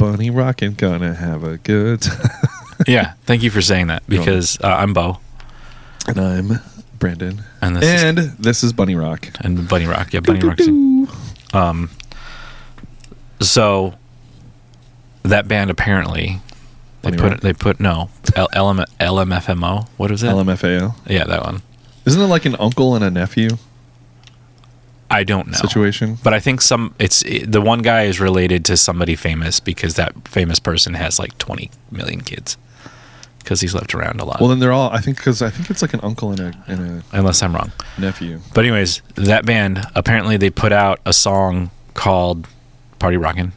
Bunny rockin', gonna have a good time. Yeah, thank you for saying that because I'm Bo. And I'm Brandon. And this is Bunny Rock. And Bunny Rock. Yeah, Bunny Rock. So that band apparently LMFMO. What is it? LMFAO. Yeah, that one. Isn't it like an uncle and a nephew? I don't know. Situation. But I think the one guy is related to somebody famous because that famous person has like 20 million kids because he's left around a lot. Well, then they're all, I think it's like an uncle and a unless I'm wrong, nephew. But anyways, that band, apparently they put out a song called Party Rockin'.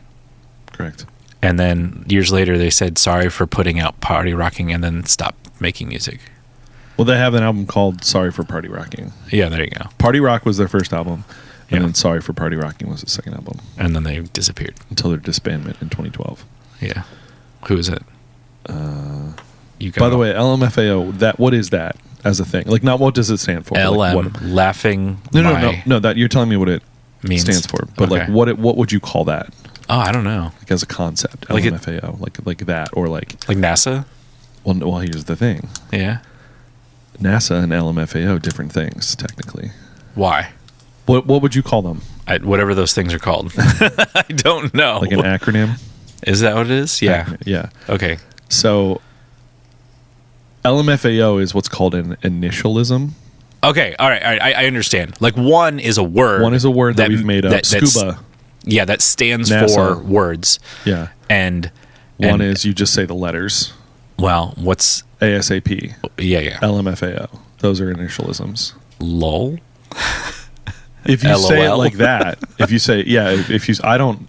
Correct. And then years later they said sorry for putting out Party Rocking and then stopped making music. Well, they have an album called Sorry for Party Rocking. Yeah, there you go. Party Rock was their first album, and then Sorry for Party Rocking was the second album. And then they disappeared. Until their disbandment in 2012. Yeah. Who is it? By the way, LMFAO, what is that as a thing? Like, not what does it stand for? Laughing. No, that you're telling me what it means. Stands for. But okay. Like, what would you call that? Oh, I don't know. Like as a concept, LMFAO, like that, or like NASA. Well, here's the thing. Yeah. NASA and LMFAO, different things technically. Why? What would you call them? Whatever those things are called. I don't know. Like an acronym? Is that what it is? Yeah. Yeah. Okay. So LMFAO is what's called an initialism. Okay. All right. I understand. Like one is a word. One is a word that we've made up. Scuba. Yeah, that stands NASA. for words. Yeah. And one is you just say the letters. Well, what's ASAP? Yeah. LMFAO. Those are initialisms. LOL. If you LOL. say it like that, I don't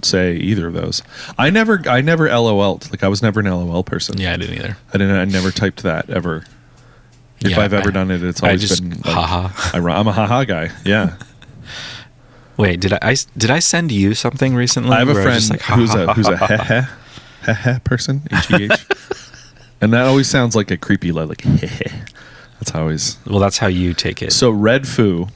say either of those. I never LOL'd. Like I was never an LOL person. Yeah, I didn't either. I never typed that ever. If I've ever done it, it's always been like, haha. I'm a haha guy. Yeah. Wait, did I send you something recently? I have a friend who's a heh person, HEH. And that always sounds like a creepy like heh. That's how always. Well, that's how you take it. So Red Foo,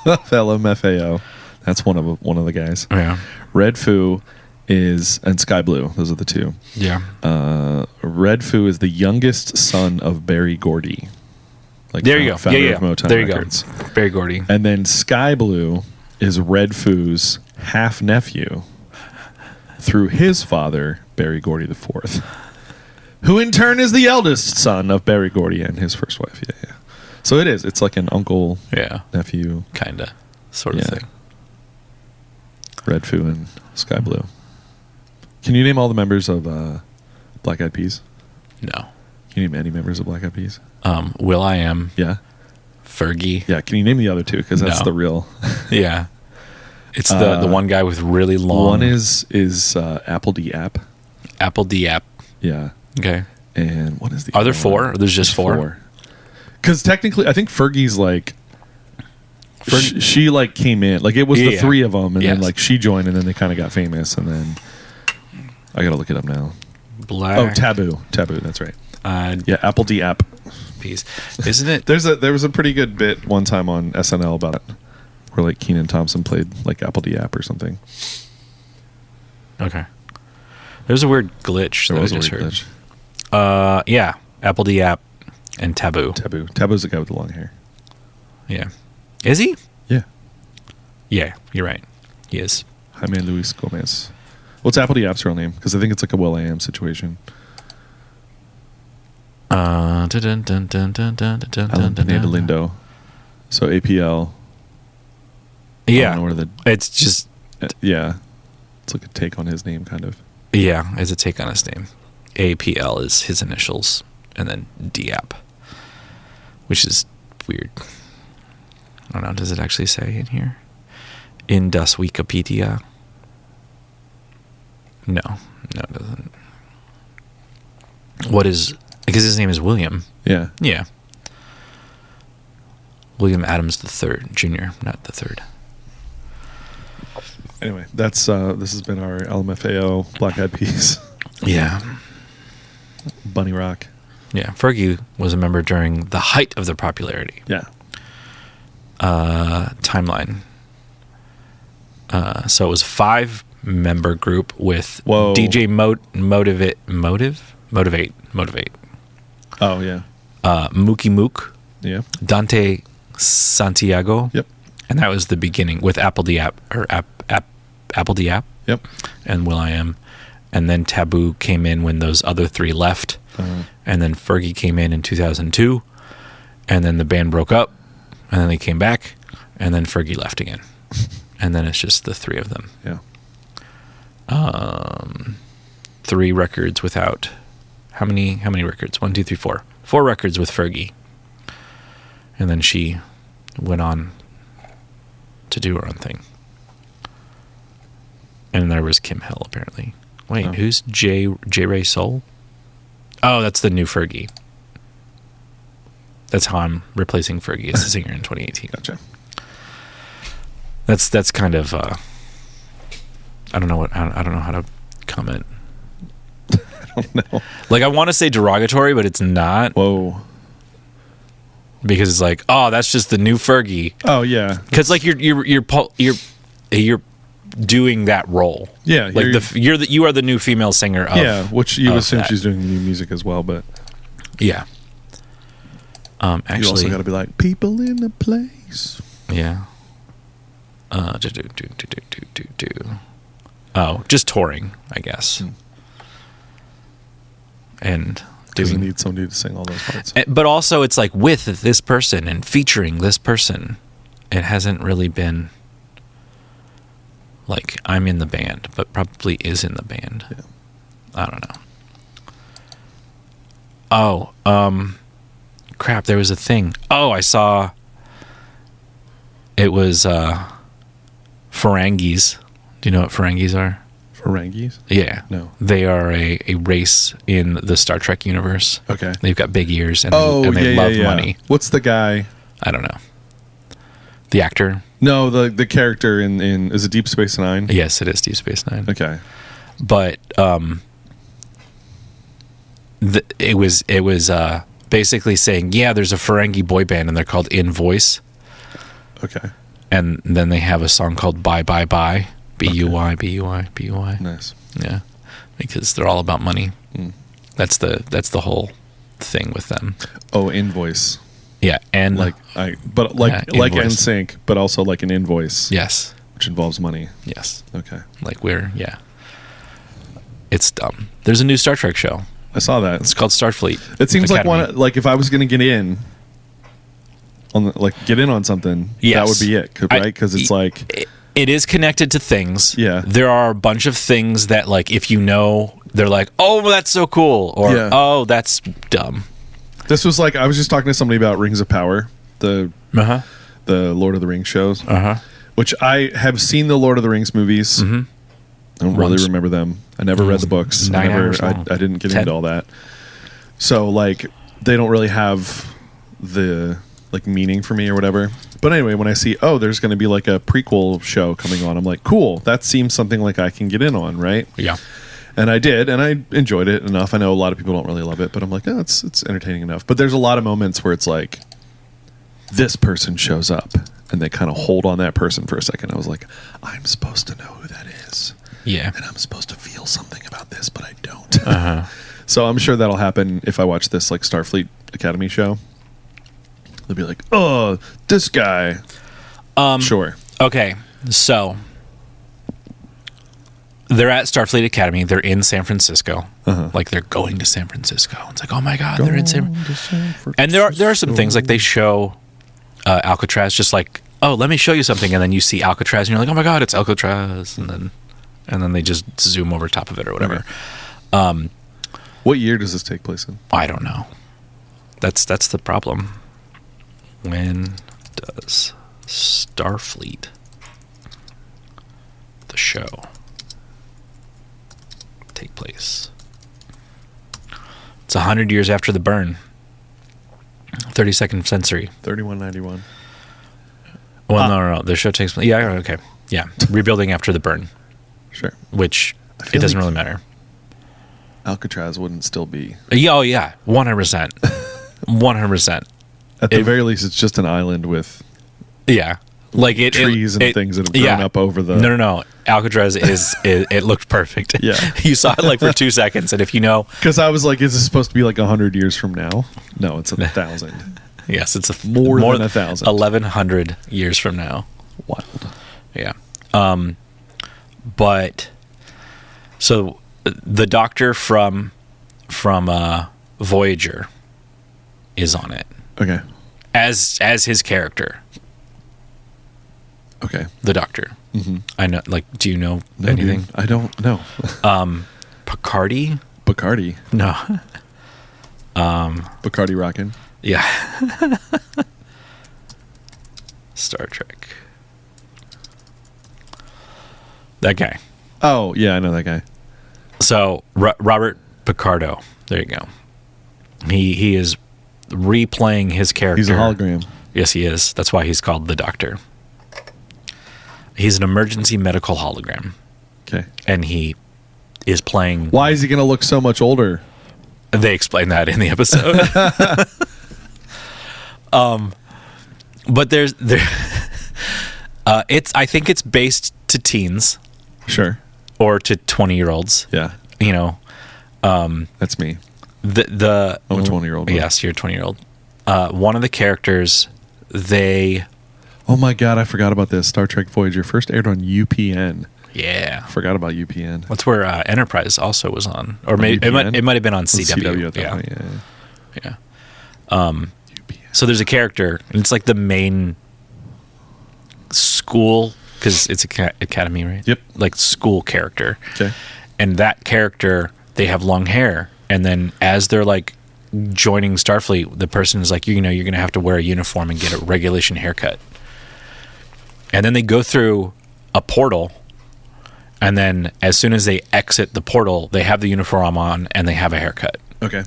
LMFAO. That's one of the guys. Yeah. Red Foo and Sky Blue. Those are the two. Yeah. Red Foo is the youngest son of Berry Gordy. Like there you go. Founder of Motown there you Records. go. Berry Gordy. And then Sky Blue is Red Foo's half nephew through his father, Berry Gordy IV, who in turn is the eldest son of Berry Gordy and his first wife. Yeah. So it is. It's like an uncle, nephew, kinda, sort of thing. Red Foo and Sky Blue. Can you name all the members of Black Eyed Peas? No. Can you name any members of Black Eyed Peas? Will.i.am. Yeah. Fergie. Yeah. Can you name the other two? Because that's the real. Yeah. It's the one guy with really long. One is Apple D App. Apple D App. Yeah. Okay. And what is the? Are there four? Or there's just four. Because technically, I think Fergie's like. She like came in like it was the three of them, and then like she joined, and then they kind of got famous, and then I gotta look it up now. Taboo. That's right. Apple D App. Peace. Isn't it? There was a pretty good bit one time on SNL about it, where like Kenan Thompson played like Apple D App or something. Okay. There's a weird glitch. There was a weird glitch. Yeah. Apple D App and Taboo. Taboo's the guy with the long hair. Yeah. Is he? Yeah. Yeah, you're right. He is. Jaime Luis Gomez. What's Apple D App's real name? Because I think it's like a Will.i.am situation. Alan Pineda Lindo. So APL. Yeah. It's just. Yeah. It's like a take on his name, kind of. Yeah, it's a take on his name. APL is his initials, and then DApp, which is weird. I don't know. Does it actually say in here? In das Wikipedia? No, it doesn't. What is... Because his name is William. Yeah. Yeah. William Adams III, Jr., not the third. Anyway, that's this has been our LMFAO Black Eyed Peas. Yeah. Bunny Rock. Yeah. Fergie was a member during the height of their popularity. Yeah. Timeline. So it was 5 member group with Whoa. DJ Motivate. Oh, yeah. Mookie Mook, Yeah. Dante Santiago. Yep. And that was the beginning with Apple D App or Apple D App. Yep. And will.i.am. And then Taboo came in when those other three left. And then Fergie came in 2002. And then the band broke up. And then they came back. And then Fergie left again. And then it's just the three of them. Yeah. 3 records without... How many records? 1, 2, 3, 4. 4 records with Fergie. And then she went on to do her own thing. And there was Kim Hill, apparently. Wait, who's J. Ray Soul? Oh, that's the new Fergie. That's how I'm replacing Fergie as a singer in 2018. Gotcha. That's kind of I don't know how to comment. I don't know. Like, I want to say derogatory, but it's not. Whoa. Because it's like, oh, that's just the new Fergie. Oh, yeah. Because like you're doing that role. Yeah. Like you are the new female singer of. Yeah, which you assume that. she's doing new music as well, but Yeah. Actually, you also got to be like, people in the place. Yeah. Oh, just touring, I guess. And Because you doing, need somebody to sing all those parts. but also it's like with this person and featuring this person. It hasn't really been like I'm in the band, but probably is in the band. Yeah. I don't know. Oh, crap, there was a thing. Oh, I saw it was Ferengis. Do you know what Ferengis are? Ferengis? Yeah. No. They are a race in the Star Trek universe. Okay. They've got big ears and Oh, they yeah, love yeah. money. What's the guy? I don't know. The actor? No, the character in is it Deep Space Nine? Yes, it is Deep Space Nine. Okay. But it was basically saying, yeah, there's a Ferengi boy band and they're called In Voice. Okay. And then they have a song called Bye Bye Bye. B-U-Y, B-U-Y, B-U-Y. Nice. Yeah. Because they're all about money. Mm. That's the whole thing with them. Oh, invoice. Yeah, and Like invoice. NSYNC, but also like an invoice. Yes. Which involves money. Yes. Okay. Like it's dumb. There's a new Star Trek show. I saw that. It's called Starfleet. It seems Academy. like if I was going to get in on something, Yes. that would be it, right? Because it's like it is connected to things. Yeah. There are a bunch of things that, like, if you know, they're like, oh, that's so cool, or Yeah. oh, that's dumb. this was like I was just talking to somebody about Rings of Power, the Lord of the Rings shows, which I have seen the Lord of the Rings movies. Mm-hmm. I don't really remember them. I never read the books. 9 hours I long. didn't get 10. into all that. So like they don't really have the like meaning for me or whatever. But anyway, when I see there's going to be like a prequel show coming on, I'm like, cool. That seems something like I can get in on, right? Yeah. And I did, and I enjoyed it enough. I know a lot of people don't really love it, but I'm like, it's entertaining enough. But there's a lot of moments where it's like this person shows up and they kind of hold on that person for a second. I was like, I'm supposed to know who that is. Yeah. And I'm supposed to feel something about this, but I don't. So I'm sure that'll happen if I watch this like Starfleet Academy show. They'll be like, oh, this guy. Sure. Okay, so they're at Starfleet Academy. They're in San Francisco. Like they're going to San Francisco. It's like, oh my god, they're in San Francisco. And there are some things like they show Alcatraz, just like, oh, let me show you something, and then you see Alcatraz, and you're like, oh my god, it's Alcatraz, and then they just zoom over top of it or whatever. Okay. What year does this take place in? I don't know. That's the problem. When does Starfleet, the show, take place? It's 100 years after the burn. 32nd century. 3191. Well, no. The show takes place. Yeah, okay. Yeah. Rebuilding after the burn. Sure. Which, it doesn't really matter. Alcatraz wouldn't still be. Yeah, oh, yeah. 100%. 100%. At the very least, it's just an island with... Yeah. like trees and things that have grown up over the. No. Alcatraz it looked perfect. Yeah. You saw it like for 2 seconds, and if you know, because I was like, is this supposed to be like 100 years from now? No, it's 1,000. Yes, it's more than 1,000. 1,100 years from now. Wild. Yeah. But so the doctor from Voyager is on it. Okay. As his character. Okay. The doctor. Mm-hmm. I know. Like, do you know anything? Dude, I don't know. Bacardi? No. Bacardi rockin'. Yeah. Star Trek. That guy. Oh yeah, I know that guy. So Robert Picardo. There you go. He is replaying his character. He's a hologram. Yes, he is. That's why he's called the Doctor. He's an emergency medical hologram. Okay. And he is playing. Why is he going to look so much older? They explain that in the episode. But I think it's based to teens. Sure. Or to 20-year-olds. Yeah. You know. That's me. I'm a 20-year-old. Yes, you're a 20-year-old. One of the characters, oh my God, I forgot about this. Star Trek Voyager first aired on UPN. Yeah. Forgot about UPN. That's where Enterprise also was on. Or maybe it might have been on CW. Yeah. So there's a character, and it's like the main school, because it's academy, right? Yep. Like school character. Okay. And that character, they have long hair. And then as they're like joining Starfleet, the person is like, you're going to have to wear a uniform and get a regulation haircut. And then they go through a portal. And then as soon as they exit the portal, they have the uniform on and they have a haircut. Okay.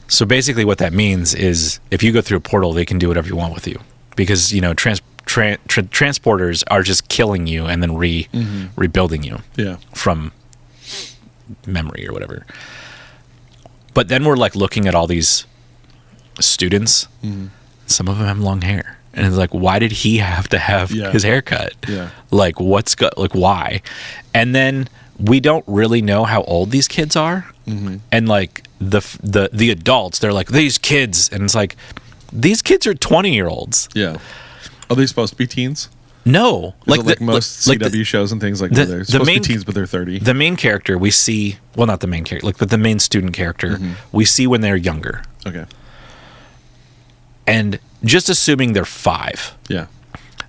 So basically what that means is if you go through a portal, they can do whatever you want with you. Because, transporters are just killing you and then rebuilding you from memory or whatever. But then we're like looking at all these students. Mm-hmm. Some of them have long hair. And it's like, why did he have to have his haircut? Yeah. Like, why? And then we don't really know how old these kids are. Mm-hmm. And like the adults, they're like, these kids. And it's like, these kids are 20-year-olds. Yeah. Are they supposed to be teens? No. Like most CW shows and things like that. They're supposed to be teens, but they're 30. The main character we see, well, not the main character, but the main student character, we see when they're younger. Okay. And just assuming they're 5. Yeah.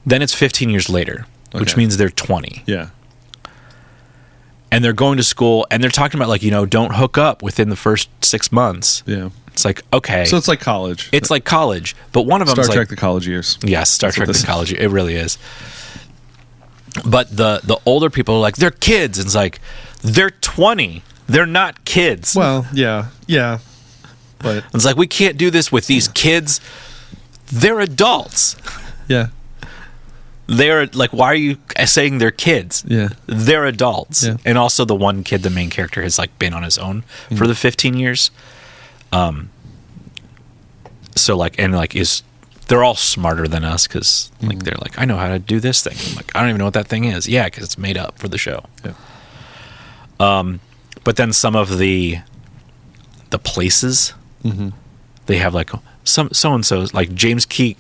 Then it's 15 years later, which means they're 20. Yeah. And they're going to school, and they're talking about, like, don't hook up within the first 6 months. Yeah. It's like, okay. So it's like college. It's like college. But one of them Star Trek the college years. Yes, Star Trek the college. It really is. But the older people are like, they're kids. And it's like, they're 20. They're not kids. Well, yeah. Yeah. But it's like, we can't do this with these kids. They're adults. Yeah. They're like, why are you saying they're kids? Yeah. They're adults. Yeah. And also the one kid, the main character, has like been on his own for the 15 years. So like, and like they're all smarter than us because like they're like, I know how to do this thing. I'm like, I don't even know what that thing is. Yeah, because it's made up for the show. Yeah. But then some of the places they have like some so and so like James T.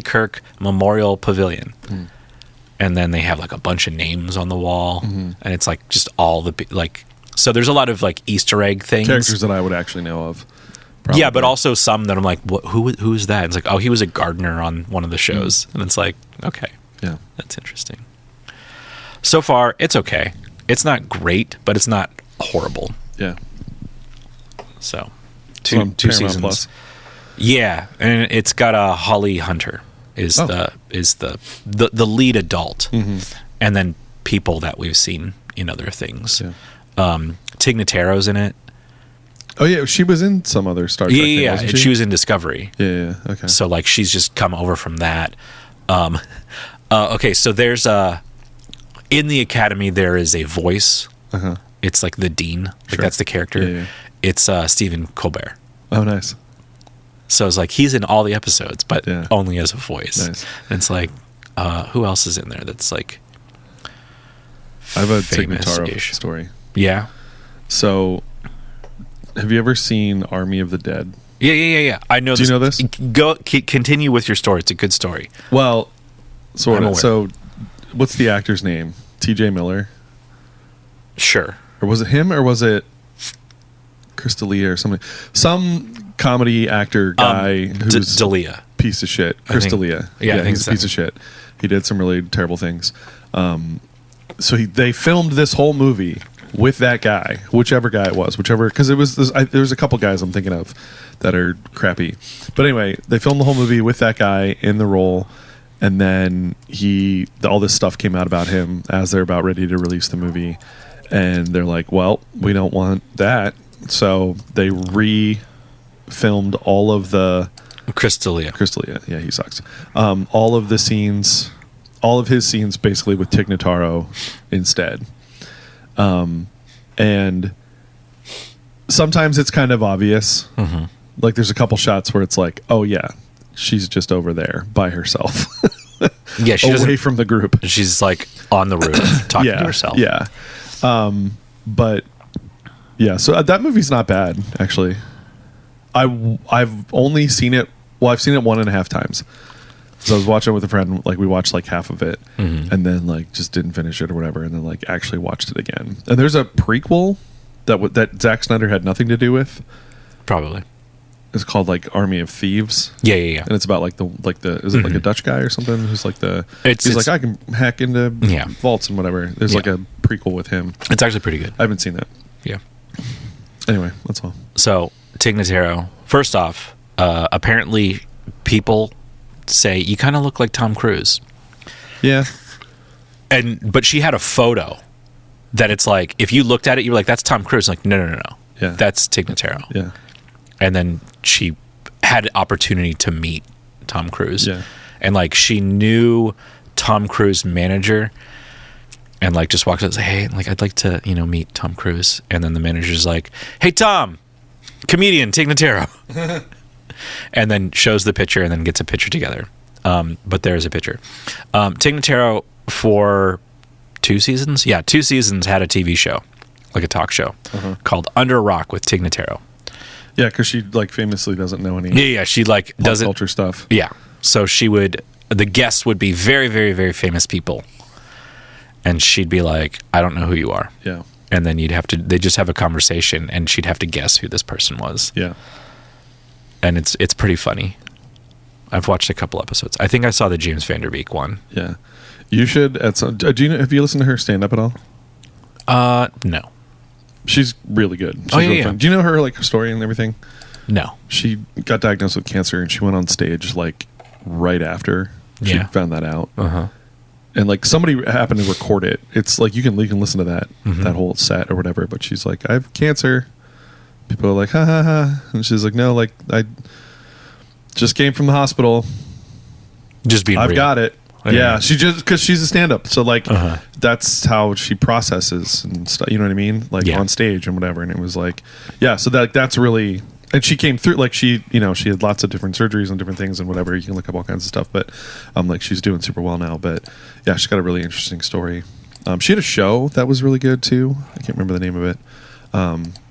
Kirk Memorial Pavilion, and then they have like a bunch of names on the wall, and it's like just all the like. So there's a lot of like Easter egg things, characters that I would actually know of. Probably. Yeah, but also some that I'm like, who is that? And it's like, oh, he was a gardener on one of the shows, and it's like, okay, yeah, that's interesting. So far, it's okay. It's not great, but it's not horrible. Yeah. So, two seasons. Plus. Yeah, and it's got a Holly Hunter is the lead adult, and then people that we've seen in other things. Yeah. Tig Notaro's in it. Oh yeah, she was in some other Star Trek. Yeah, and she was in Discovery. Yeah. Okay. So like she's just come over from that. Okay, so there's in the Academy there is a voice. It's like the dean. Like that's the character. Yeah. It's Stephen Colbert. Oh, nice. So it's like he's in all the episodes, but Yeah. only as a voice. Nice. And it's like, who else is in there that's like I have a famous-ish? Tignataro story. Yeah. So, have you ever seen Army of the Dead? Yeah. I know. Do you know this? Continue with your story. It's a good story. Well, sort I'm of. aware. So, what's the actor's name? T.J. Miller? Sure. Or was it him, or was it Crystalia or something? Some comedy actor guy who's Dalia. piece of shit. I think- Crystalia. yeah, I think he's so. a piece of shit. He did some really terrible things. So they filmed this whole movie with that guy, whichever guy it was, because there was a couple guys I'm thinking of that are crappy. But anyway, they filmed the whole movie with that guy in the role, and then all this stuff came out about him as they're about ready to release the movie, and they're like, well, we don't want that, so they re-filmed all of the Crystalia. yeah, he sucks. All of the scenes, all of his scenes, basically with Tignataro instead. And sometimes it's kind of obvious. Mm-hmm. Like there's a couple shots where it's like, oh yeah, she's just over there by herself, Yeah, she away doesn't. from the group. She's like on the roof talking Yeah, to herself. yeah. But yeah, so that movie's not bad actually. I've only seen it. Well, I've seen it 1.5 times. So I was watching it with a friend. Like we watched like half of it, and then like just didn't finish it or whatever, and then like actually watched it again. And there's a prequel that Zack Snyder had nothing to do with. Probably. It's called like Army of Thieves, Yeah. and it's about like the is it like a Dutch guy or something who's like It's like I can hack into Yeah. vaults and whatever. There's like a prequel with him. It's actually pretty good. I haven't seen that. Yeah. Anyway, that's all. So Tignataro. First off, apparently people say you kind of look like Tom Cruise, Yeah, but she had a photo that it's like if you looked at it, you were like, "That's Tom Cruise." Like, no, Yeah. that's Tignataro. yeah, And then she had opportunity to meet Tom Cruise. Yeah. And like she knew Tom Cruise manager and like just walked up and said, "Hey, like I'd like to, meet Tom Cruise." And then the manager's like, "Hey Tom, comedian Tignataro." And then shows the picture and then gets a picture together. But there is a picture. Tignataro for 2 seasons? Yeah, 2 seasons had a TV show, like a talk show called Under a Rock with Tignataro. yeah. Because she like famously doesn't know any Yeah, she like pop doesn't culture stuff. Yeah. So the guests would be very, very, very famous people. And she'd be like, "I don't know who you are." Yeah, And then they just have a conversation and she'd have to guess who this person was. yeah. And it's pretty funny. I've watched a couple episodes. I think I saw the James Van Der Beek one. Yeah, you should. Have you listened to her stand up at all? No. She's really good. She's Oh, yeah, really yeah. fun. Do you know her like her story and everything? No. She got diagnosed with cancer and she went on stage like right after she Yeah. found that out. Uh-huh. And like somebody happened to record it. It's like you can listen to that whole set or whatever. But she's like, "I have cancer." People are like, "Ha ha ha," and she's like, "No, like I just came from the hospital. Just being I've real. got it." Oh, Yeah, yeah. she just because she's a stand-up, so like Uh-huh. that's how she processes and stuff. You know what I mean? Like Yeah. on stage and whatever. And it was like, yeah. So that's really, and she came through. Like she had lots of different surgeries and different things and whatever. You can look up all kinds of stuff, but like she's doing super well now. But yeah, she's got a really interesting story. She had a show that was really good too. I can't remember the name of it.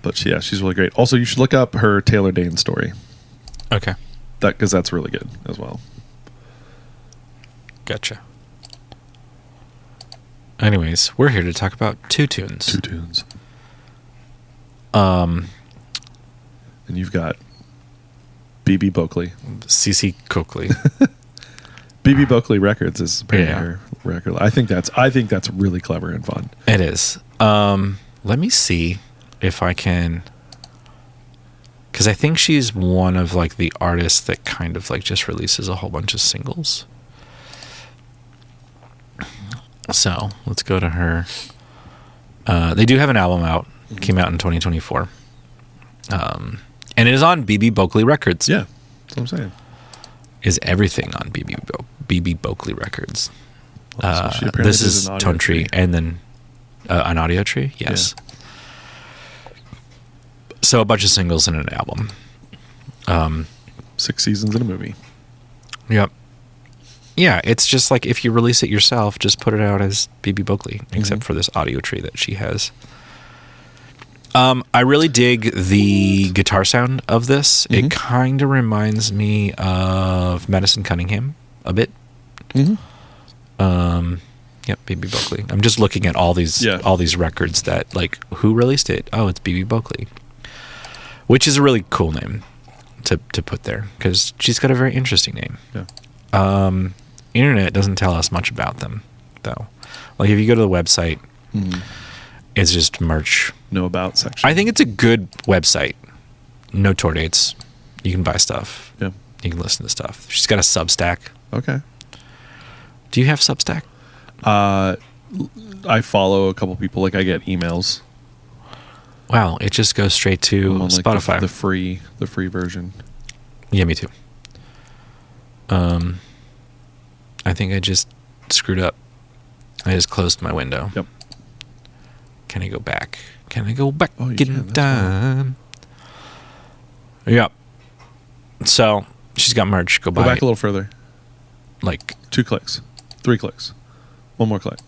But she's really great. Also, you should look up her Taylor Dane story. Okay. Because that's really good as well. Gotcha. Anyways, we're here to talk about 2 tunes. 2 tunes. And you've got BB Boakley. Cece Coakley. BB Boakley Records is apparently Yeah. her record. I think that's really clever and fun. It is. Let me see if I can, because I think she's one of like the artists that kind of like just releases a whole bunch of singles. So let's go to her. They do have an album out. Came out in 2024. And it is on BB Boakley Records. Yeah, that's what I'm saying. Is everything on BB Boakley Records? So she apparently This did is an audio Tone Tree, tree. and then an audio tree. Yes. So a bunch of singles and an album. 6 seasons in a movie. Yep. Yeah, it's just like if you release it yourself, just put it out as BB Buckley, except for this audio tree that she has. I really dig the guitar sound of this. It kind of reminds me of Madison Cunningham a bit. Yep, BB Buckley. I'm just looking at all these records that, like, who released it? Oh, it's BB Buckley, which is a really cool name to put there because she's got a very interesting name. Yeah. Internet doesn't tell us much about them, though. Like, if you go to the website, it's just merch. No about section. I think it's a good website. No tour dates. You can buy stuff. Yeah. You can listen to stuff. She's got a Substack. Okay. Do you have Substack? I follow a couple people. Like, I get emails. Wow, it just goes straight to on, like, Spotify. The free version. Yeah, me too. I think I just screwed up. I just closed my window. Yep. Can I go back? Can I go back Oh, you in can, time? Yep. So she's got merch. Go buy back it. a little further. Like 2 clicks. 3 clicks. 1 more click.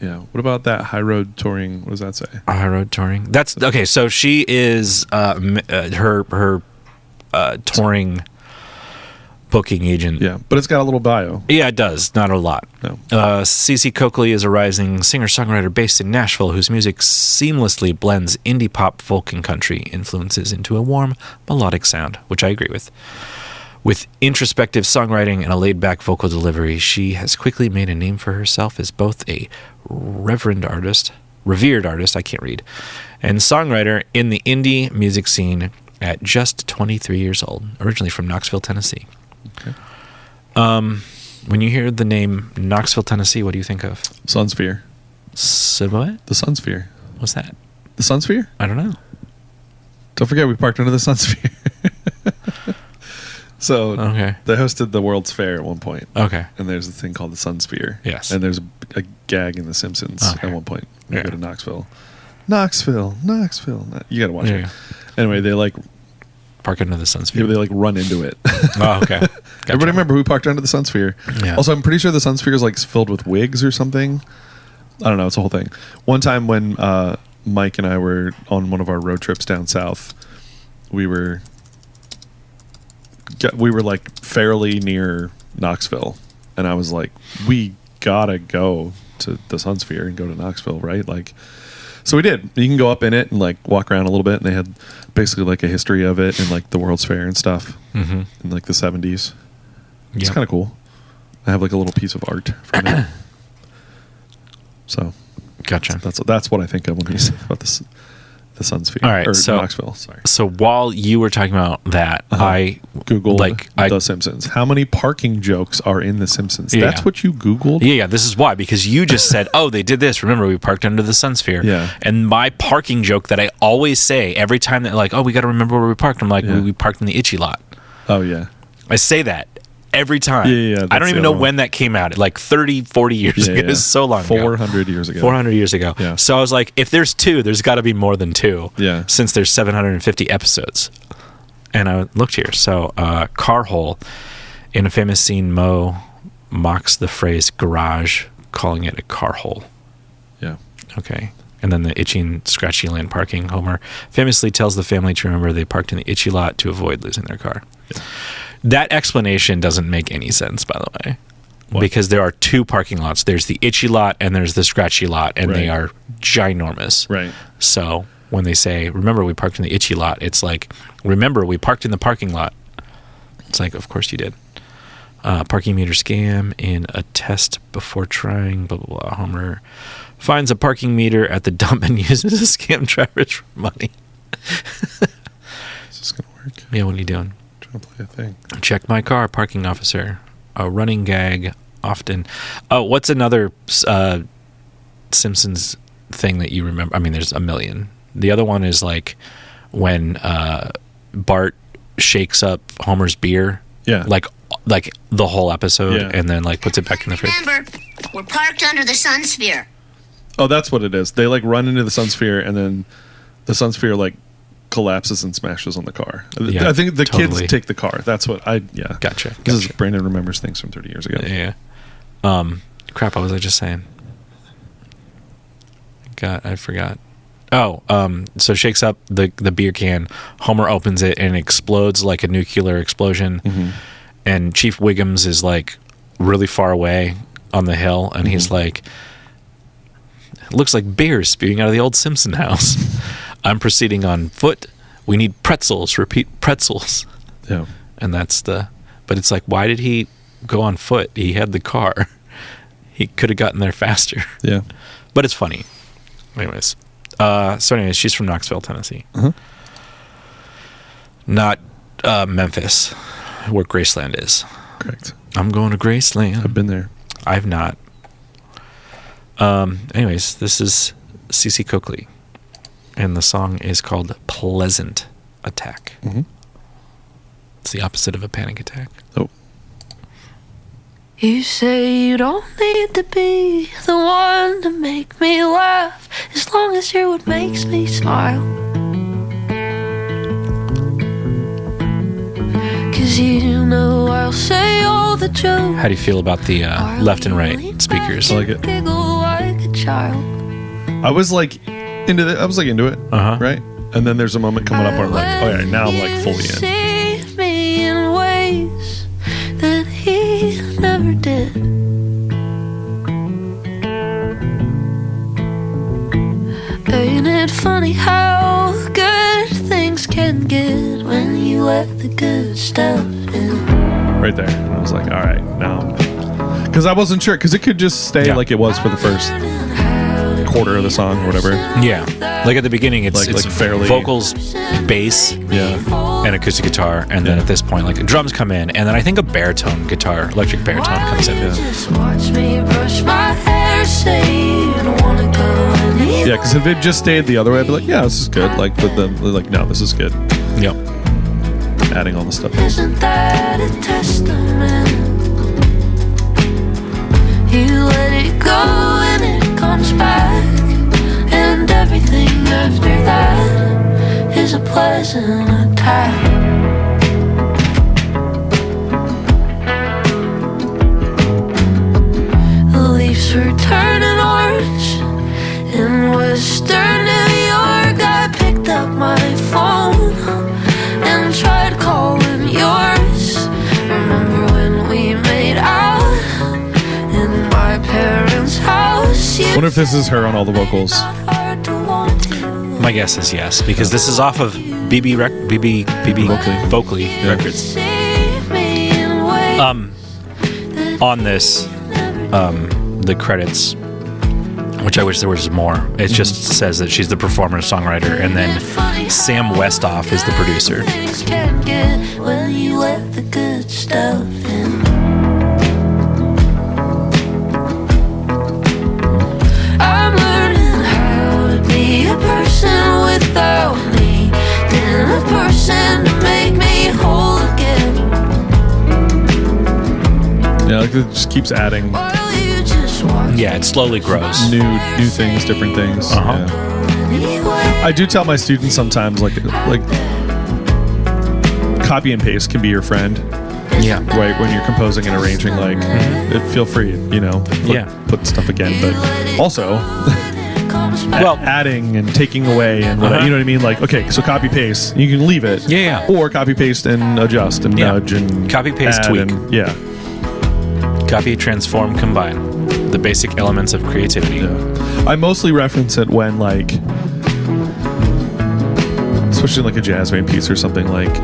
Yeah. What about that High Road Touring? What does that say? High Road Touring. That's okay. So she is her touring booking agent. Yeah, but it's got a little bio. Yeah, it does. Not a lot. No. Cece Coakley is a rising singer-songwriter based in Nashville whose music seamlessly blends indie pop, folk, and country influences into a warm, melodic sound, which I agree with. With introspective songwriting and a laid-back vocal delivery, she has quickly made a name for herself as both a revered artist, I can't read, and songwriter in the indie music scene at just 23 years old, originally from Knoxville, Tennessee. Okay. When you hear the name Knoxville, Tennessee, what do you think of? Sunsphere. What? The Sunsphere. What's that? The Sunsphere? I don't know. Don't forget we parked under the Sunsphere. So Okay. they hosted the World's Fair at one point. Okay. And there's a thing called the Sunsphere. Yes. And there's a gag in The Simpsons Okay. at one point. You Yeah. go to Knoxville. Knoxville. You got to watch Yeah, it. yeah. Anyway, they like Park under the Sunsphere. they like run into it. Oh, okay. Gotcha. Everybody remember who parked under the Sunsphere? Yeah. Also, I'm pretty sure the Sunsphere is like filled with wigs or something. I don't know. It's a whole thing. One time when Mike and I were on one of our road trips down south, we were like fairly near Knoxville, and I was like, we gotta go to the Sunsphere and go to Knoxville, right? Like, so we did. You can go up in it and like walk around a little bit, and they had basically like a history of it and like the World's Fair and stuff in like the 70s. It's Yep. kind of cool. I have like a little piece of art from it. So Gotcha. that's what I think of when you say about this. The Sunsphere. All right, or so Knoxville. Sorry. So while you were talking about that, I Googled like The Simpsons. How many parking jokes are in The Simpsons? Yeah. That's what you Googled? Yeah, this is why, because you just said, oh, they did this. Remember, we parked under the Sunsphere. Yeah. And my parking joke that I always say every time that, like, oh, we got to remember where we parked. I'm like, Yeah. we parked in the itchy lot. Oh, yeah. I say that every time. Yeah, I that's don't the even know other one. when that came out. Like 30, 40 years ago. It's so long ago. 400 years ago. 400 years ago. Yeah. So I was like, if there's 2, there's got to be more than 2. Yeah. Since there's 750 episodes. And I looked here. So, car hole. In a famous scene, Moe mocks the phrase garage, calling it a car hole. Yeah. Okay. And then the itchy and scratchy land parking. Homer famously tells the family to remember they parked in the itchy lot to avoid losing their car. Yeah. That explanation doesn't make any sense, by the way. What? Because there are 2 parking lots. There's the itchy lot and there's the scratchy lot, and they Right. are ginormous. Right. So when they say, remember we parked in the itchy lot, it's like, remember we parked in the parking lot. It's like, of course you did. Parking meter scam in a test before trying, blah, blah, blah. Homer finds a parking meter at the dump and uses a scam drivers for money. Is this going to work? Yeah, what are you doing? I'm trying to play a thing. Check my car, parking officer. A running gag often. Oh, what's another Simpsons thing that you remember? I mean, there's a million. The other one is like when Bart shakes up Homer's beer. Yeah. Like the whole episode, Yeah. and then like puts it back in the fridge. Remember, we're parked under the Sunsphere. Oh, that's what it is. They like run into the Sunsphere, and then the Sunsphere like collapses and smashes on the car. Yeah, I think the totally. kids take the car. That's what I. Yeah, Gotcha. This is Brandon remembers things from 30 years ago. Yeah. Crap. What was I just saying? I forgot. Oh, so shakes up the beer can. Homer opens it and it explodes like a nuclear explosion. Mm-hmm. And Chief Wiggums is like really far away on the hill, and he's like, it looks like beer spewing out of the old Simpson house. I'm proceeding on foot. We need pretzels. Repeat, pretzels. Yeah. And that's but it's like, why did he go on foot? He had the car. He could have gotten there faster. Yeah. But it's funny. Anyways. She's from Knoxville, Tennessee. Uh-huh. Not Memphis, where Graceland is. Correct. I'm going to Graceland. I've been there. I've not. Anyways, this is Cece Coakley, and the song is called Pleasant Attack. Mm-hmm. It's the opposite of a panic attack. Oh. You say you don't need to be the one to make me laugh, as long as you're what makes me smile. 'Cause you know I'll say all the jokes. How do you feel about the left and right speakers? I like it. Giggle like a child. I was like into it. Uh-huh. Right? And then there's a moment coming up where I'm like, oh yeah, now I'm like fully in. Save me in ways that he never did. Ain't it funny how good things can get when you let the good stuff in? Right there. And I was like, all right, now. Because I wasn't sure. Because it could just stay Yeah. like it was for the first quarter of the song or whatever. Yeah, like at the beginning, it's Like fairly- vocals, bass, Yeah. and acoustic guitar, and then Yeah. at this point, like drums come in, and then I think a baritone guitar, electric baritone, comes in. Just watch me brush my hair, say you don't wanna go anywhere. Yeah, because if it just stayed the other way, I'd be like, yeah, this is good. Like, but then, like, no, this is good. Yep. Adding all the stuff. Isn't that a testament? You let it go and it comes back, and everything after that is a pleasant attack. The leaves were turning orange in western New York. I picked up my phone and tried calling yours. Remember when we made out in my parents' house? I wonder if this is her on all the vocals. My guess is yes, because this is off of BB Vocally records. On this, the credits, which I wish there was more, it just says that she's the performer, songwriter, and then Sam Westhoff is the producer. Things can get when you let the good stuff in. I'm learning how to be a person without me, then a person to make me whole again. Yeah, like it just keeps adding While you just watch Yeah, it slowly grows. new things, different things. Uh-huh. Yeah. anyway. I do tell my students sometimes, like copy and paste can be your friend, Yeah. right? When you're composing and arranging, like, feel free, put stuff again. But also, Well, adding and taking away and whatever, Uh-huh. you know what I mean? Like, okay, so copy paste, you can leave it, Yeah. or copy paste and adjust and Yeah. nudge and Copy, paste, add tweak. and, yeah. copy, transform, combine. The basic elements of creativity. Yeah. I mostly reference it when, like, especially like a jazz band piece or something, like,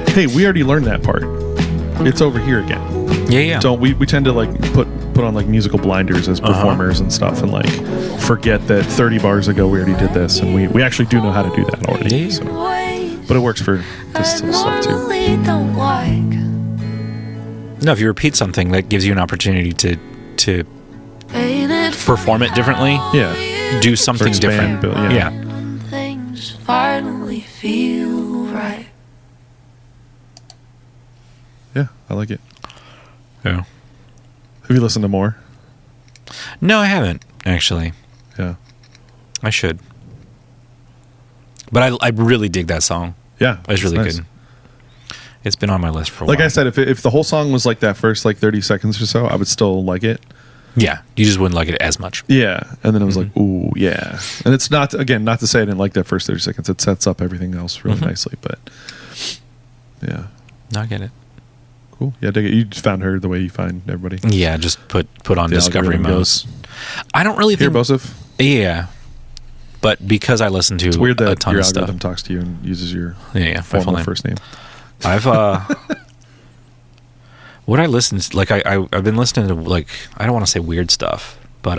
hey, we already learned that part. It's over here again. Yeah. Don't we tend to like put on like musical blinders as performers and stuff, and like forget that 30 bars ago we already did this, and we actually do know how to do that already. Yeah. So. But it works for this stuff too. Don't like. No, if you repeat something, that gives you an opportunity to Ain't it perform it differently, Yeah. do something expand, different. build- yeah. when things finally feel right? Yeah, I like it. Yeah. Have you listened to more? No, I haven't, actually. Yeah. I should. But I really dig that song. Yeah, It's really nice. good. It's been on my list for a Like while. I said, if the whole song was like that first like 30 seconds or so, I would still like it. Yeah, you just wouldn't like it as much. Yeah, and then it was Mm-hmm. like, ooh, yeah. And it's not to say I didn't like that first 30 seconds. It sets up everything else really Mm-hmm. nicely, but yeah, No, I get it. cool. Yeah, dig it. You just found her the way you find everybody. Yeah, just put on The discovery algorithm mode. goes, I don't really Here, think. Bosif. Yeah, but because I listen to It's weird a that ton your of stuff. algorithm talks to you and uses your Yeah, my full formal name. first name. I've what I listened to, like I've been listening to, like, I don't want to say weird stuff, but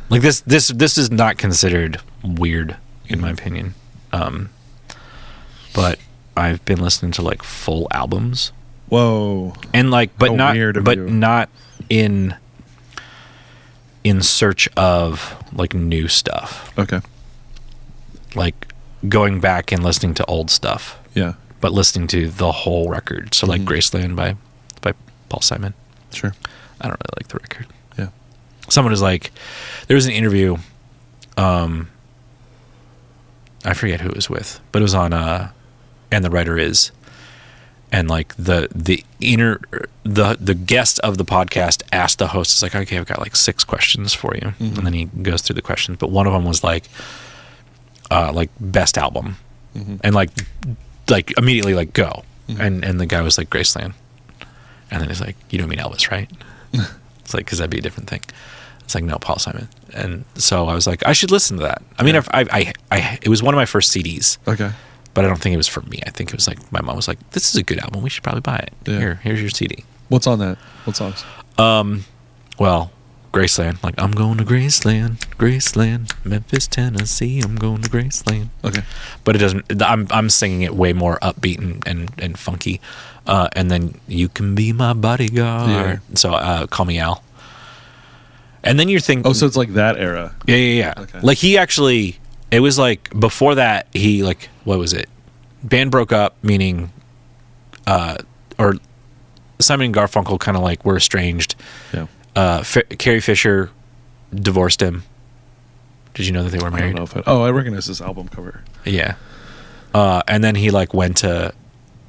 like this is not considered weird in my opinion. But I've been listening to like full albums Whoa. and like but How not weird of but you. not in search of like new stuff. Okay. Like going back and listening to old stuff, Yeah. but listening to the whole record. So like Mhm. Graceland by Paul Simon. Sure. I don't really like the record. Yeah. Someone was like, there was an interview, I forget who it was with, but it was on And the Writer Is, and like the guest of the podcast asked the host, it's like, okay, I've got like 6 questions for you. Mhm. And then he goes through the questions, but one of them was like best album. Mhm. And like immediately like go. Mhm. And the guy was like Graceland. And then he's like, you don't mean Elvis, right? It's like, because that'd be a different thing. It's like, no, Paul Simon. And so I was like, I should listen to that. I mean, Yeah. I it was one of my first CDs, Okay. but I don't think it was for me. I think it was like, my mom was like, this is a good album. We should probably buy it. Yeah. Here's your CD. What's on that? What songs? Well, Graceland. Like, I'm going to Graceland, Memphis, Tennessee. I'm going to Graceland. Okay. But it doesn't. I'm singing it way more upbeat and funky. And then You Can Be My Bodyguard. Yeah. So Call Me Al. And then you're thinking, Oh, so it's like that era. yeah. Okay. Like he actually, it was like before that. He like, what was it? Band broke up, meaning, or Simon and Garfunkel kind of like were estranged. Yeah. Carrie Fisher divorced him. Did you know that they were I don't married? know if I recognize this album cover. Yeah. And then he like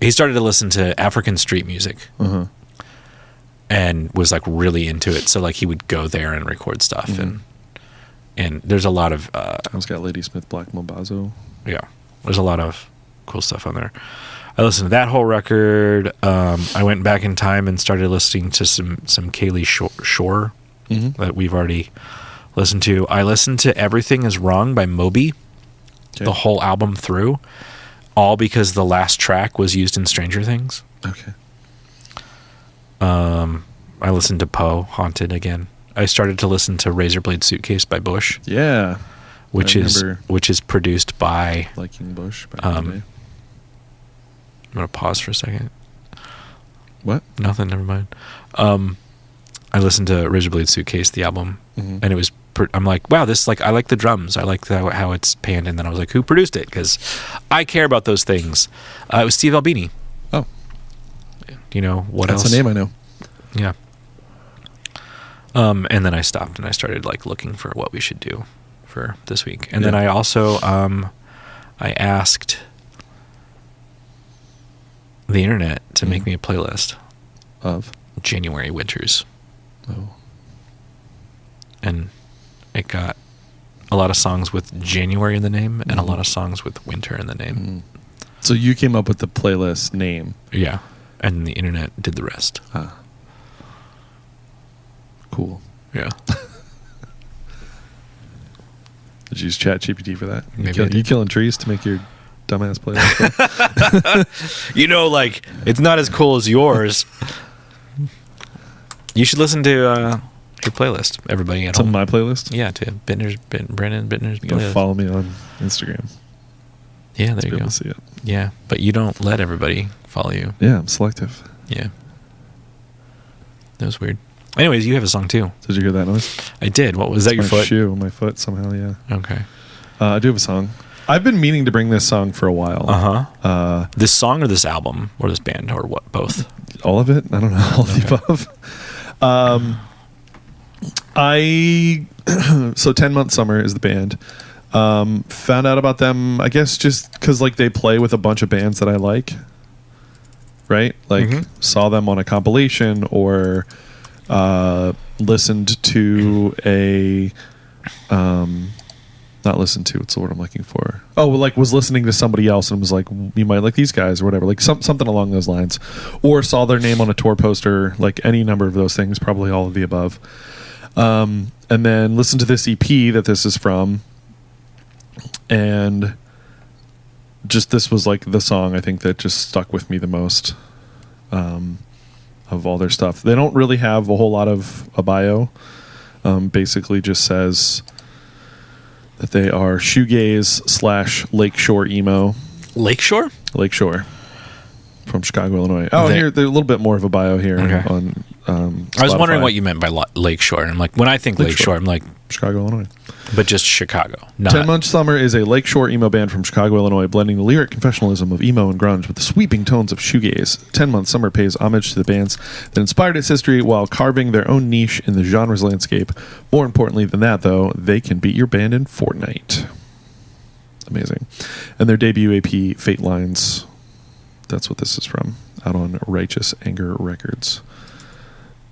he started to listen to African street music Uh-huh. and was like really into it. So like he would go there and record stuff. And there's a lot of, It's got Ladysmith Black Mambazo. yeah, there's a lot of cool stuff on there. I listened to that whole record. I went back in time and started listening to some Kaylee Shore Mm-hmm. that we've already listened to. I listened to Everything Is Wrong by Moby, Okay. the whole album through, all because the last track was used in Stranger Things. Okay. I listened to Poe, Haunted again. I started to listen to Razorblade Suitcase by Bush, Yeah. which I is remember produced by. liking Bush back in the day. I'm gonna pause for a second. What? Nothing. Never mind. I listened to Razorblade Suitcase, the album, Mhm. and it was. I'm like, wow, this like I like the drums. I like how it's panned, and then I was like, who produced it? Because I care about those things. It was Steve Albini. Oh, You know what that's else? a name I know. Yeah. And then I stopped and I started like looking for what we should do for this week. And then Yeah. I also I asked the internet to make Mhm. me a playlist Of. January winters, Oh. and it got a lot of songs with January in the name and a Mhm. lot of songs with winter in the name. Mm. So you came up with the playlist name. Yeah. And the internet did the rest. Ah. Cool. Yeah. Did you use ChatGPT for that? Maybe I did. You killing trees to make your dumbass playlist? You know, like, it's not as cool as yours. You should listen to your playlist, everybody at It's on home. my playlist. Yeah, to Brennan Bittner's You gotta playlist. follow me on Instagram Yeah, there to be you able go. to see it. Yeah, but you don't let everybody follow you. Yeah, I'm selective. Yeah. That was weird. Anyways, you have a song too. Did you hear that noise? I did. What was that? It's Your my foot? shoe, my foot somehow. Yeah. Okay. I do have a song. I've been meaning to bring this song for a while. Uh-huh. This song or this album or this band or what? Both. All of it? I don't know. All of the above. So 10 Month Summer is the band. Found out about them, I guess, just because like they play with a bunch of bands that I like. Right? Like saw them on a compilation or listened to a not listened to, what's the word I'm looking for? Oh, well, like was listening to somebody else and was like, you might like these guys or whatever, like something along those lines, or saw their name on a tour poster, like any number of those things, probably all of the above. And then listened to this EP that this is from, and just this was like the song I think that just stuck with me the most of all their stuff. They don't really have a whole lot of a bio. Basically just says that they are shoegaze / lakeshore emo. Lakeshore From Chicago, Illinois. Oh, here there's a little bit more of a bio here on Spotify. I was wondering what you meant by Lakeshore. And I'm like, when I think Lakeshore, I'm like Chicago, Illinois. But just Chicago. Not 10monthsummer is a lakeshore emo band from Chicago, Illinois, blending the lyric confessionalism of emo and grunge with the sweeping tones of shoegaze. 10monthsummer pays homage to the bands that inspired its history while carving their own niche in the genre's landscape. More importantly than that, though, they can beat your band in Fortnite. Amazing. And their debut AP, Fate Lines, that's what this is from, out on Righteous Anger Records.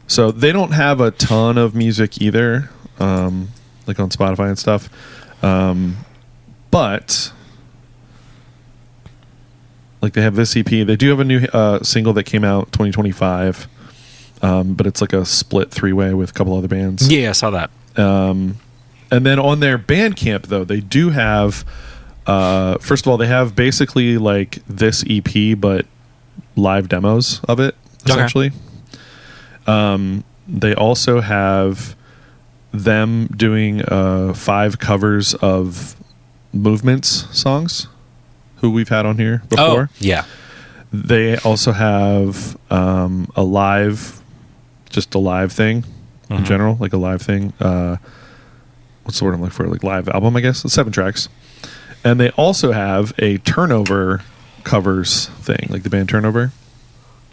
So they don't have a ton of music either, like on Spotify and stuff. But like they have this EP. They do have a new single that came out 2025, but it's like a split 3-way with a couple other bands. Yeah, I saw that. And then on their Bandcamp, though, they do have, first of all, they have basically like this EP, but live demos of it, essentially. Okay. They also have them doing 5 covers of Movements songs, who we've had on here before. Oh, yeah. They also have a live thing in general, like a live thing. What's the word I'm looking for? Like live album, I guess. It's 7 tracks. And they also have a Turnover covers thing, like the band Turnover.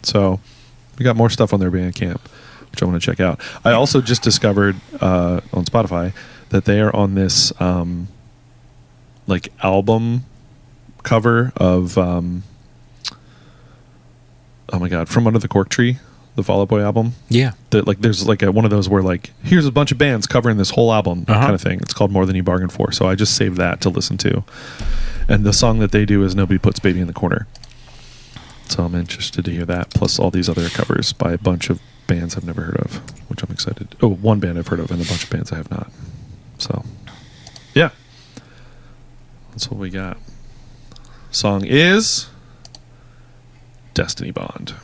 So we got more stuff on their Bandcamp, which I want to check out. I also just discovered on Spotify that they are on this like album cover of oh my god, From Under the Cork Tree, the Fall Out Boy album. Yeah, that like there's like one of those where like here's a bunch of bands covering this whole album kind of thing. It's called More Than You Bargained For. So I just saved that to listen to, and the song that they do is Nobody Puts Baby in the Corner. So I'm interested to hear that, plus all these other covers by a bunch of bands I've never heard of, which I'm excited. Oh, one band I've heard of and a bunch of bands I have not. So yeah, that's what we got. Song is Destiny Bond,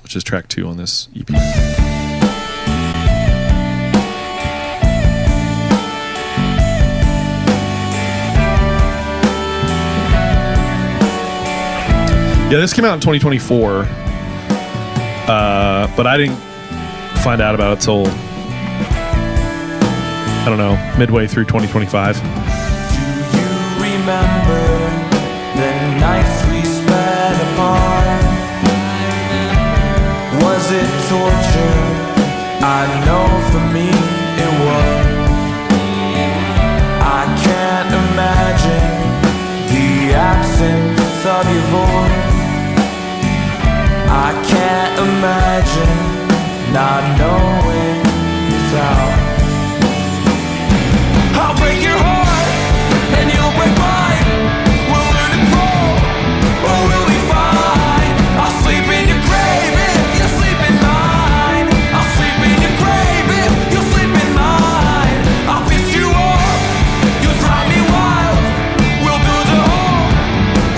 which is track 2 on this EP. Yeah, this came out in 2024, but I didn't find out about it till, I don't know, midway through 2025. Do you remember the nights we spent apart? Was it torture? I know for me it was. I can't imagine the absence of your voice. I can't imagine not knowing without. I'll break your heart and you'll break mine. We'll learn to grow or we'll be fine. I'll sleep in your grave if you sleep in mine. I'll sleep in your grave if you sleep in mine. I'll piss you off, you'll drive me wild. We'll build a home,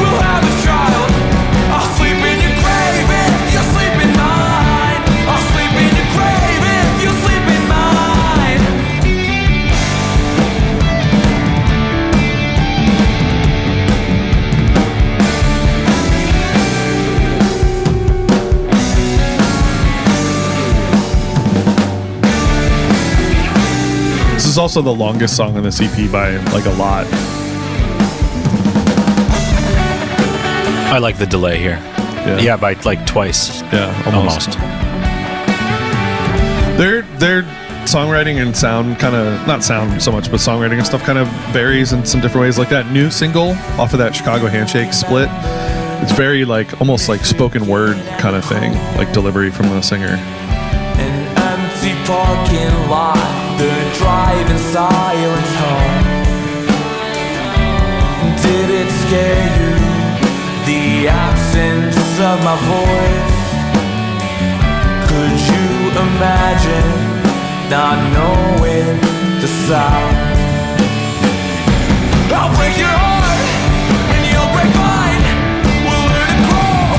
we'll have a child. I'll sleep in your grave if you sleep in mine. I'll sleep in your grave if you sleep in mine. This is also the longest song on this EP by like a lot. I like the delay here. Yeah, by like twice. Yeah, almost. Almost. Their songwriting and sound kind of, not sound so much, but songwriting and stuff kind of varies in some different ways. Like that new single off of that Chicago Handshake split, it's very like almost like spoken word kind of thing, like delivery from the singer. An empty parking lot, the drive in silence home. Did it scare you, the absence of my voice? Could you imagine not knowing the sound? I'll break your heart and you'll break mine. We'll learn to grow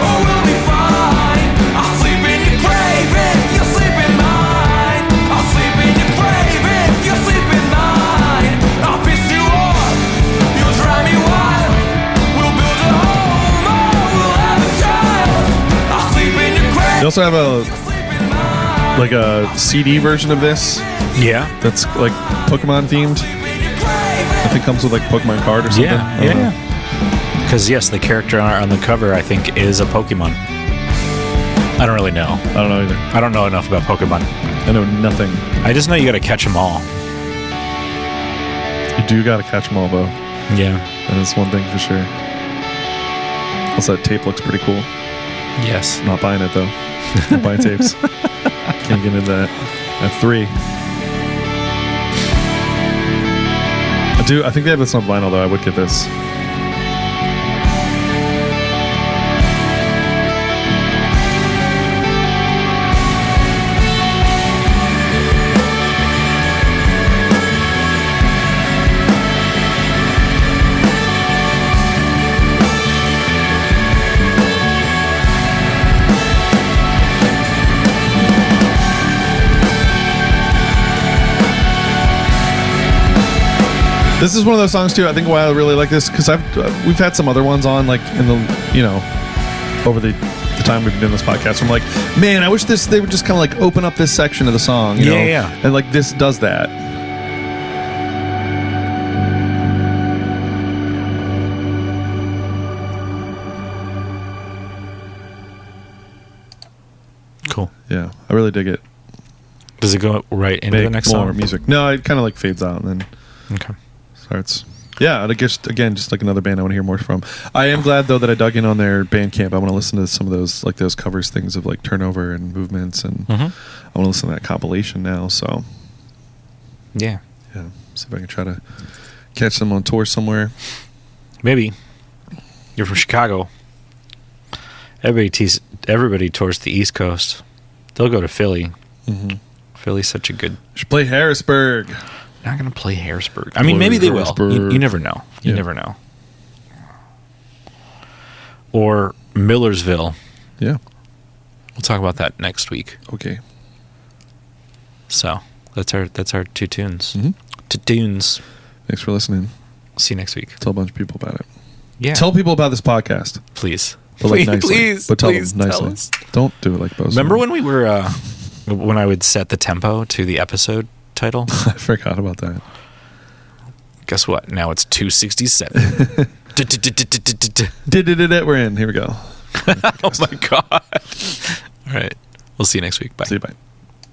or we'll be fine. I'll sleep in your grave if you sleep in mine. I'll sleep in your grave if you sleep in mine. I'll piss you off, you'll drive me wild. We'll build a home or we'll have a child. I'll sleep in your grave. They also have a CD version of this Yeah. that's like Pokemon themed. I think comes with like Pokemon card or something. Yeah. Because yes, the character on the cover I think is a Pokemon. I don't really know. I don't know either. I don't know enough about Pokemon. I know nothing. I just know you got to catch them all. You do got to catch them all, though. Yeah. And that's one thing for sure. Also, that tape looks pretty cool. Yes. Not buying it, though. Not buying tapes. Can't get into that. I have 3. I think they have this on vinyl, though. I would get this. This is one of those songs too. I think why I really like this because we've had some other ones on like in the over the time we've been doing this podcast. I'm like, man, I wish they would just kind of like open up this section of the song. You know? And like this does that. Cool. Yeah, I really dig it. Does it go right into the next more song? Music. No, it kind of like fades out and then Okay. starts. Yeah, and I guess again, just like another band I want to hear more from. I am glad though that I dug in on their Bandcamp. I want to listen to some of those like those covers things of like Turnover and Movements, and I want to listen to that compilation now. So Yeah. see if I can try to catch them on tour somewhere. Maybe. You're from Chicago. Everybody tours the East Coast. They'll go to Philly. Philly's such a good... Should play Harrisburg. Not going to play Harrisburg. I mean, maybe they will. You never know. You never know. Or Millersville. Yeah. We'll talk about that next week. Okay. So that's our 2 tunes. 2 tunes. Thanks for listening. See you next week. Tell a bunch of people about it. Yeah. Tell people about this podcast. Please. But like nicely. Please. But tell Please them nicely. tell us. Don't do it like those. Remember when we were... when I would set the tempo to the episode title? I forgot about that. Guess what? Now it's 267. We're in. Here we go. Oh my God. All right. We'll see you next week. Bye. See you. Bye.